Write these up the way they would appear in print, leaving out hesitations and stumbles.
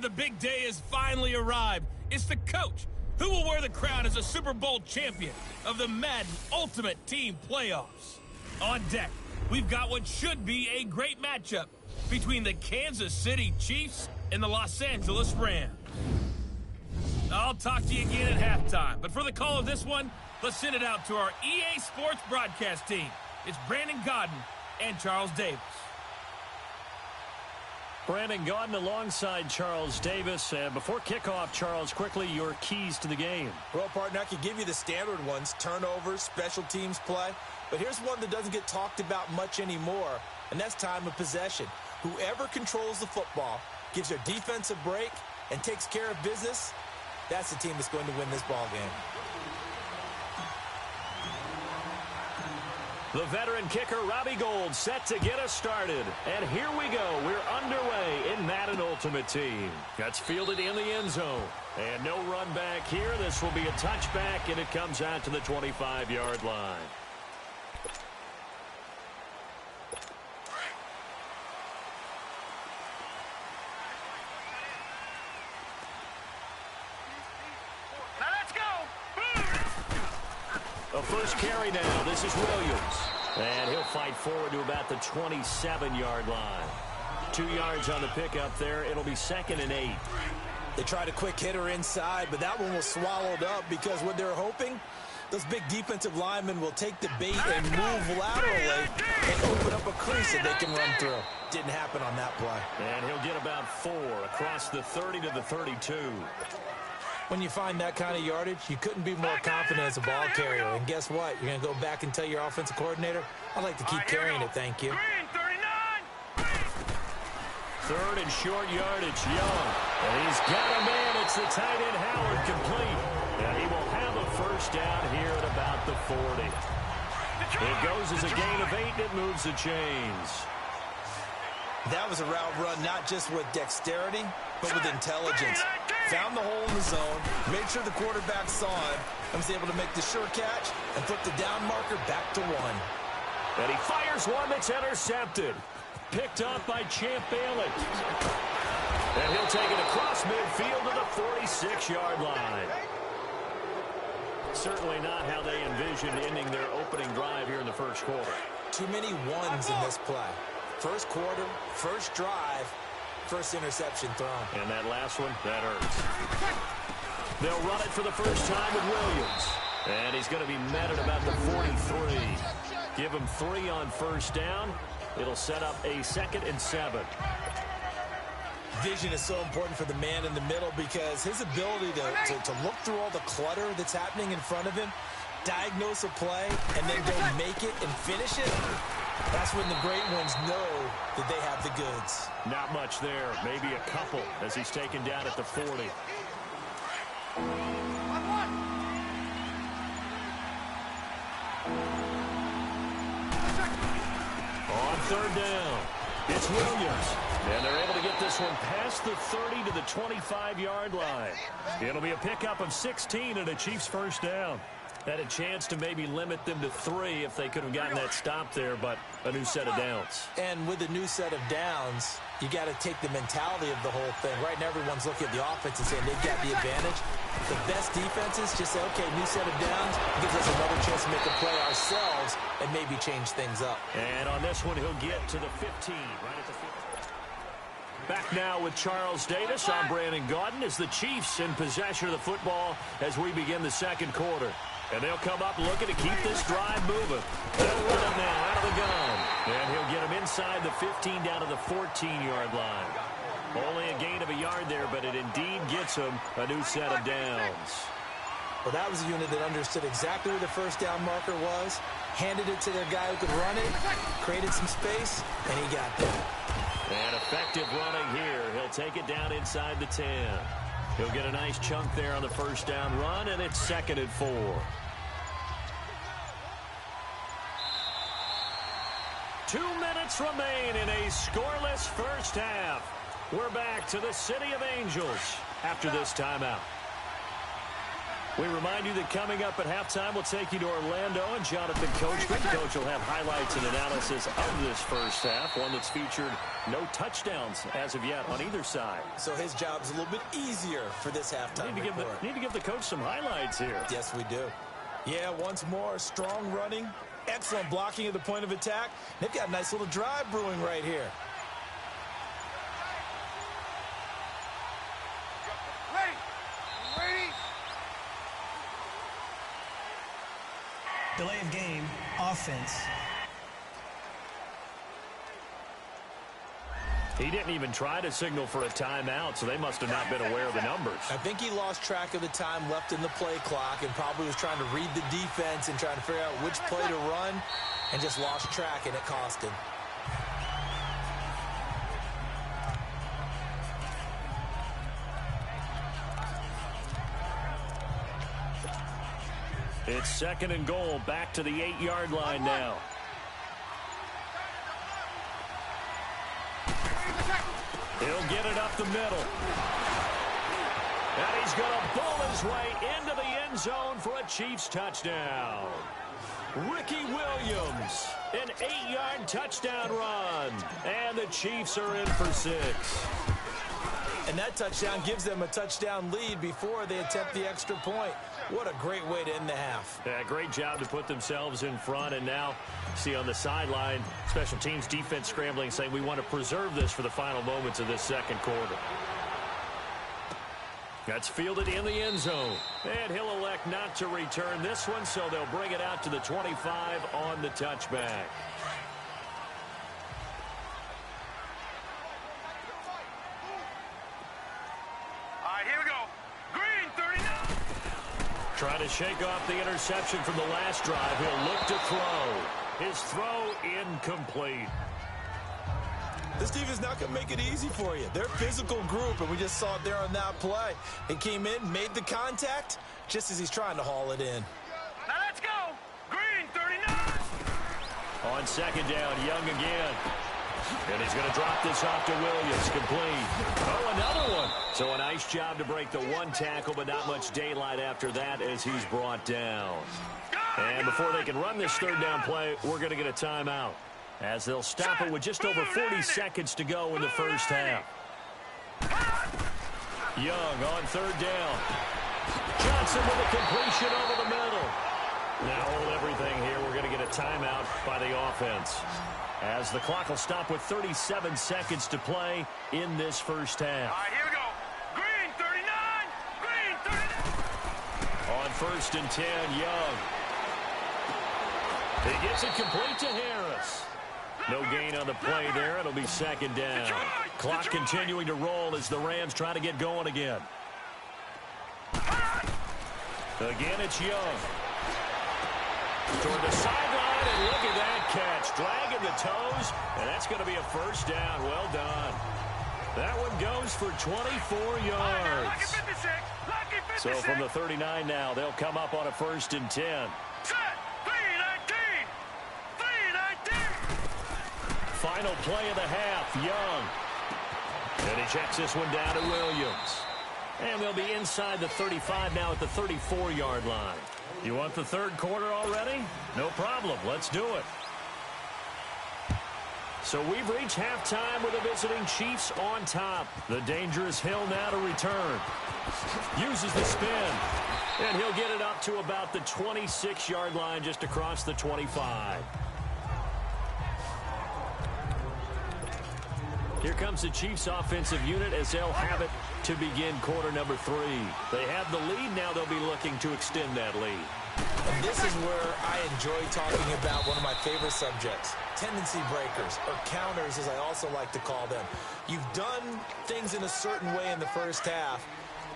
The big day has finally arrived. It's the coach who will wear the crown as a Super Bowl champion of the Madden Ultimate Team Playoffs. On deck, we've got what should be a great matchup between the Kansas City Chiefs and the Los Angeles Rams. I'll talk to you again at halftime, but for the call of this one, let's send it out to our EA Sports broadcast team. It's Brandon Gaudin and Charles Davis. Brandon Gaudin alongside Charles Davis. And before kickoff, Charles, quickly, your keys to the game. Well, partner, I can give you the standard ones, turnovers, special teams play. But here's one that doesn't get talked about much anymore, and that's time of possession. Whoever controls the football, gives their defense a break, and takes care of business, that's the team that's going to win this ball game. The veteran kicker, Robbie Gould, set to get us started. And here we go. We're underway in Madden Ultimate Team. That's fielded in the end zone. And no run back here. This will be a touchback, and it comes out to the 25-yard line. A first carry now. This is Williams. And he'll fight forward to about the 27-yard line. 2 yards on the pickup there. It'll be 2nd and 8. They tried a quick hitter inside, but that one was swallowed up because what they're hoping, those big defensive linemen will take the bait and move laterally and open up a crease that they can run through. Didn't happen on that play. And he'll get about 4 across the 30 to the 32. When you find that kind of yardage, you couldn't be more confident as a ball carrier. And guess what? You're going to go back and tell your offensive coordinator, I'd like to keep carrying it, thank you. 3rd and short yardage, Young. And he's got a man. It's the tight end, Howard, complete. And he will have a first down here at about the 40. It goes as a gain of 8, and it moves the chains. That was a route run not just with dexterity, but with intelligence. Found the hole in the zone, made sure the quarterback saw it, and was able to make the sure catch and flip the down marker back to 1. And he fires one that's intercepted. Picked up by Champ Bailey. And he'll take it across midfield to the 46-yard line. Certainly not how they envisioned ending their opening drive here in the first quarter. Too many ones in this play. First quarter, first drive, first interception thrown. And that last one, that hurts. They'll run it for the first time with Williams. And he's going to be met at about the 43. Give him 3 on first down. It'll set up a 2nd and 7. Vision is so important for the man in the middle because his ability to look through all the clutter that's happening in front of him, diagnose a play, and then go make it and finish it, that's when the great ones know that they have the goods. Not much there. Maybe a couple as he's taken down at the 40. On 3rd down, it's Williams. And they're able to get this one past the 30 to the 25-yard line. It'll be a pickup of 16 and a Chiefs first down. Had a chance to maybe limit them to 3 if they could have gotten that stop there, but a new set of downs. And with a new set of downs, you got to take the mentality of the whole thing. Right now, everyone's looking at the offense and saying they've got the advantage. The best defenses just say, okay, new set of downs gives us another chance to make a play ourselves and maybe change things up. And on this one, he'll get to the 15, right at the 15. Back now with Charles Davis. I'm Brandon Gaudin as the Chiefs in possession of the football as we begin the second quarter. And they'll come up looking to keep this drive moving. They'll run him now out of the gun. And he'll get him inside the 15 down to the 14-yard line. Only a gain of a yard there, but it indeed gets him a new set of downs. Well, that was a unit that understood exactly where the first down marker was, handed it to their guy who could run it, created some space, and he got there. And effective running here. He'll take it down inside the 10. He'll get a nice chunk there on the first down run, and it's 2nd and 4. Two minutes remain in a scoreless first half. We're back to the City of Angels after this timeout. We remind you that coming up at halftime, we'll take you to Orlando, and Jonathan Coachman. Coach will have highlights and analysis of this first half, one that's featured no touchdowns as of yet on either side. So his job's a little bit easier for this halftime report. Need to give the coach some highlights here. Yes, we do. Yeah, once more, strong running, excellent blocking at the point of attack. They've got a nice little drive brewing right here. Delay of game, offense. He didn't even try to signal for a timeout, so they must have not been aware of the numbers. I think he lost track of the time left in the play clock and probably was trying to read the defense and trying to figure out which play to run and just lost track, and it cost him. It's 2nd and goal, back to the 8-yard line now. He'll get it up the middle. And he's going to bull his way into the end zone for a Chiefs touchdown. Ricky Williams, an 8-yard touchdown run. And the Chiefs are in for 6. And that touchdown gives them a touchdown lead before they attempt the extra point. What a great way to end the half. Yeah, great job to put themselves in front. And now, see on the sideline, special teams defense scrambling, saying we want to preserve this for the final moments of this second quarter. That's fielded in the end zone. And he'll elect not to return this one, so they'll bring it out to the 25 on the touchback. Trying to shake off the interception from the last drive. He'll look to throw. His throw incomplete. This team is not going to make it easy for you. They're a physical group, and we just saw it there on that play. He came in, made the contact, just as he's trying to haul it in. Now let's go. Green, 39. On 2nd down, Young again. And he's going to drop this off to Williams. Complete. Oh, another one. So a nice job to break the one tackle, but not much daylight after that as he's brought down. And before they can run this 3rd down play, we're going to get a timeout, as they'll stop it with just over 40 seconds to go in the first half. Young on 3rd down. Johnson with a completion over the middle. Now hold everything here. We're going to get a timeout by the offense, as the clock will stop with 37 seconds to play in this first half. All right, here we go. Green, 39. Green, 39. On 1st and 10, Young. He gets it complete to Harris. No gain on the play there. It'll be 2nd down. Clock continuing to roll as the Rams try to get going again. Again, it's Young. Toward the sideline, and look at that catch. Dragging the toes, and that's going to be a 1st down. Well done. That one goes for 24 yards. So from the 39 now, they'll come up on a 1st and 10. Final play of the half, Young. And he checks this one down to Williams. And they'll be inside the 35 now at the 34-yard line. You want the 3rd quarter already? No problem. Let's do it. So we've reached halftime with the visiting Chiefs on top. The dangerous Hill now to return. Uses the spin. And he'll get it up to about the 26-yard line, just across the 25. Here comes the Chiefs offensive unit as they'll have it to begin quarter number 3. They have the lead. Now they'll be looking to extend that lead. And this is where I enjoy talking about one of my favorite subjects, tendency breakers, or counters as I also like to call them. You've done things in a certain way in the first half,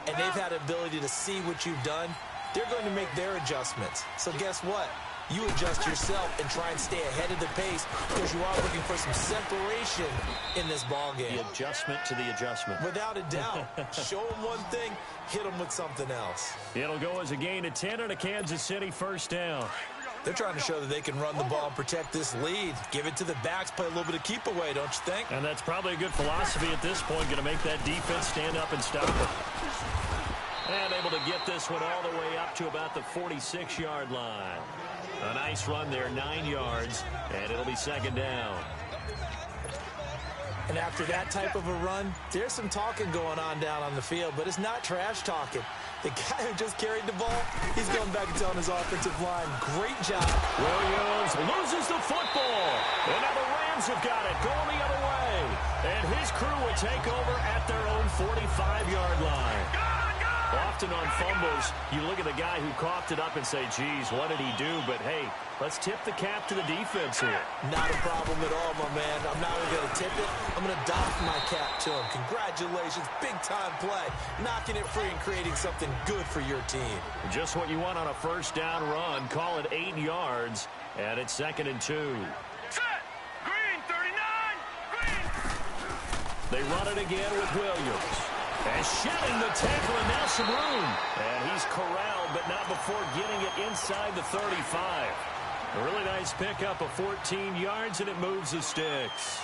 and they've had the ability to see what you've done. They're going to make their adjustments. So guess what? You adjust yourself and try and stay ahead of the pace, because you are looking for some separation in this ball game. The adjustment to the adjustment. Without a doubt. Show them one thing, hit them with something else. It'll go as a gain of 10 and a Kansas City 1st down. They're trying to show that they can run the ball and protect this lead. Give it to the backs, play a little bit of keep away, don't you think? And that's probably a good philosophy at this point, going to make that defense stand up and stop it. And unable to get this one all the way up to about the 46-yard line. A nice run there, 9 yards, and it'll be second down. And after that type of a run, there's some talking going on down on the field, but it's not trash talking. The guy who just carried the ball, he's going back and telling his offensive line, great job. Williams loses the football. And now the Rams have got it going the other way. And his crew will take over at their own 45-yard line. Often on fumbles, you look at the guy who coughed it up and say, geez, what did he do? But, hey, let's tip the cap to the defense here. Not a problem at all, my man. I'm not even going to tip it. I'm going to doff my cap to him. Congratulations. Big-time play. Knocking it free and creating something good for your team. Just what you want on a first down run. Call it 8 yards, and it's 2nd and 2. Set. Green 39. Green. They run it again with Williams. And shedding the tackle, and now some room. And he's corralled, but not before getting it inside the 35. A really nice pickup of 14 yards, and it moves the sticks.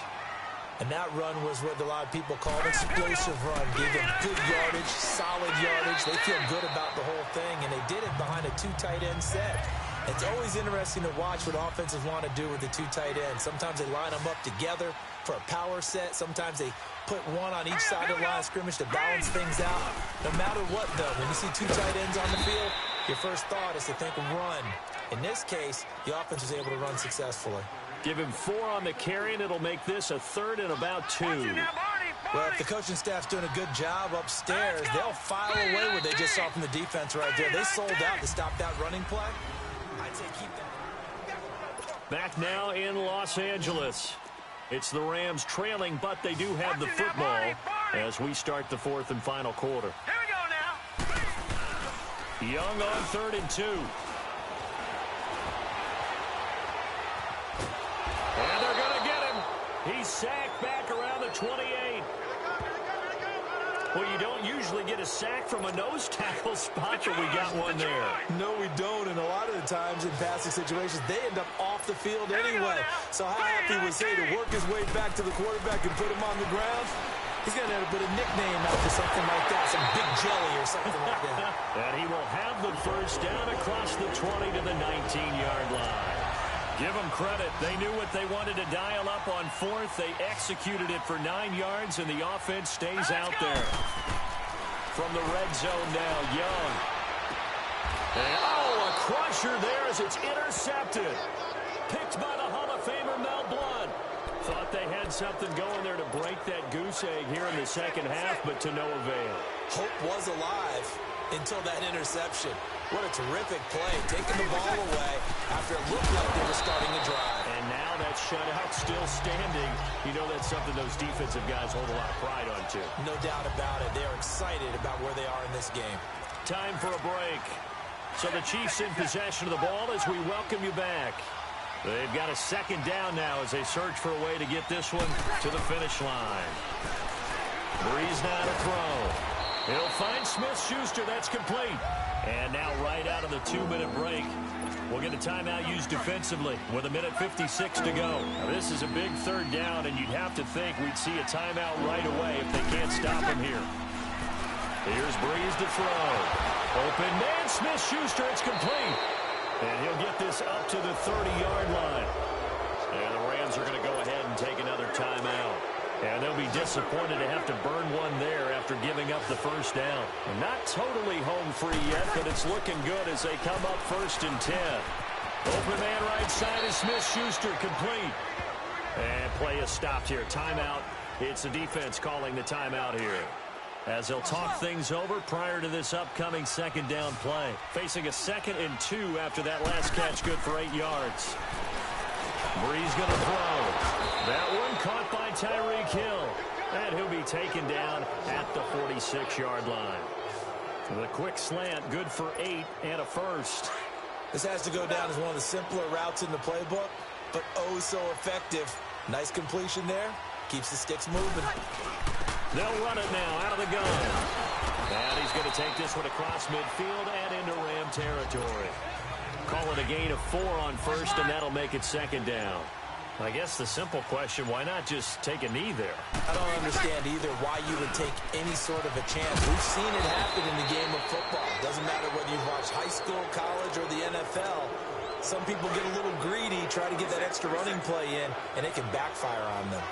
And that run was what a lot of people call an explosive run. Gave them good yardage, solid yardage. They feel good about the whole thing, and they did it behind a 2 tight end set. It's always interesting to watch what offenses want to do with the 2 tight ends. Sometimes they line them up together for a power set. Sometimes they put one on each side of the line of scrimmage to balance things out. No matter what, though, when you see 2 tight ends on the field, your first thought is to think run. In this case, the offense was able to run successfully. Give him 4 on the carry, and it'll make this a 3rd and about 2. Well, if the coaching staff's doing a good job upstairs, they'll file away what they just saw from the defense right there. They sold out to stop that running play. I'd say keep that. Back now in Los Angeles. It's the Rams trailing, but they do have the football as we start the 4th and final quarter. Here we go now. Young on 3rd and 2. And they're going to get him. He's sacked back around the 28. Well, you don't usually get a sack from a nose tackle spot, but we got one there. No, we don't, and a lot of the times in passing situations, they end up off the field anyway. So how happy was he to work his way back to the quarterback and put him on the ground? He's going to have to put a nickname out for something like that, some big jelly or something like that. And he will have the first down across the 20 to the 19-yard line. Give them credit. They knew what they wanted to dial up on 4th. They executed it for 9 yards, and the offense stays out there. From the red zone now, Young. And, a crusher there as it's intercepted. Picked by the Hall of Famer Mel Blount. Thought they had something going there to break that goose egg here in the second half, but to no avail. Hope was alive until that interception. What a terrific play, taking the ball away after it looked like they were starting to drive. And now that shutout still standing. You know that's something those defensive guys hold a lot of pride on, too. No doubt about it. They are excited about where they are in this game. Time for a break. So the Chiefs in possession of the ball as we welcome you back. They've got a 2nd down now as they search for a way to get this one to the finish line. Breeze now to throw. He'll find Smith-Schuster. That's complete. And now right out of the 2-minute break, we'll get a timeout used defensively with 1:56 to go. Now, this is a big 3rd down, and you'd have to think we'd see a timeout right away if they can't stop him here. Here's Breeze to throw. Open man, Smith-Schuster. It's complete. And he'll get this up to the 30-yard line. And the Rams are going to go ahead and take another timeout. And they'll be disappointed to have to burn one there after giving up the first down. Not totally home free yet, but it's looking good as they come up 1st and 10. Open man right side is Smith-Schuster, complete. And play is stopped here. Timeout. It's the defense calling the timeout here, as they'll talk things over prior to this upcoming 2nd down play. Facing a 2nd and 2 after that last catch, good for 8 yards. Breeze going to throw. That one caught by Tyreek Hill. And he'll be taken down at the 46-yard line. The quick slant, good for 8 and a first. This has to go down as one of the simpler routes in the playbook, but oh so effective. Nice completion there. Keeps the sticks moving. They'll run it now out of the gun. And he's going to take this one across midfield and into Ram territory. Call it a gain of 4 on 1st, and that'll make it 2nd down. I guess the simple question, why not just take a knee there? I don't understand either why you would take any sort of a chance. We've seen it happen in the game of football. school, college, or the NFL, some people get a little greedy, try to get that extra running play in, and it can backfire on them.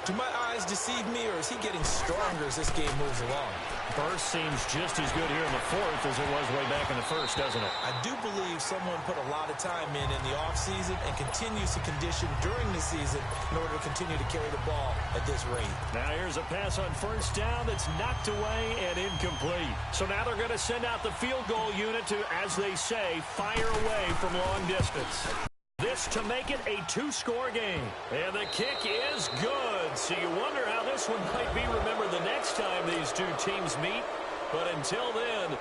Do my eyes deceive me, or is he getting stronger as this game moves along? Burst seems just as good here in the fourth as it was way back in the first, doesn't it? I do believe someone put a lot of time in the offseason and continues to condition during the season in order to continue to carry the ball at this rate. Now here's a pass on first down that's knocked away and incomplete. So now they're going to send out the field goal unit to, as they say, fire away from long distance. This to make it a two-score game. And the kick is good. So you wonder how this one might be remembered the next time these two teams meet. But until then,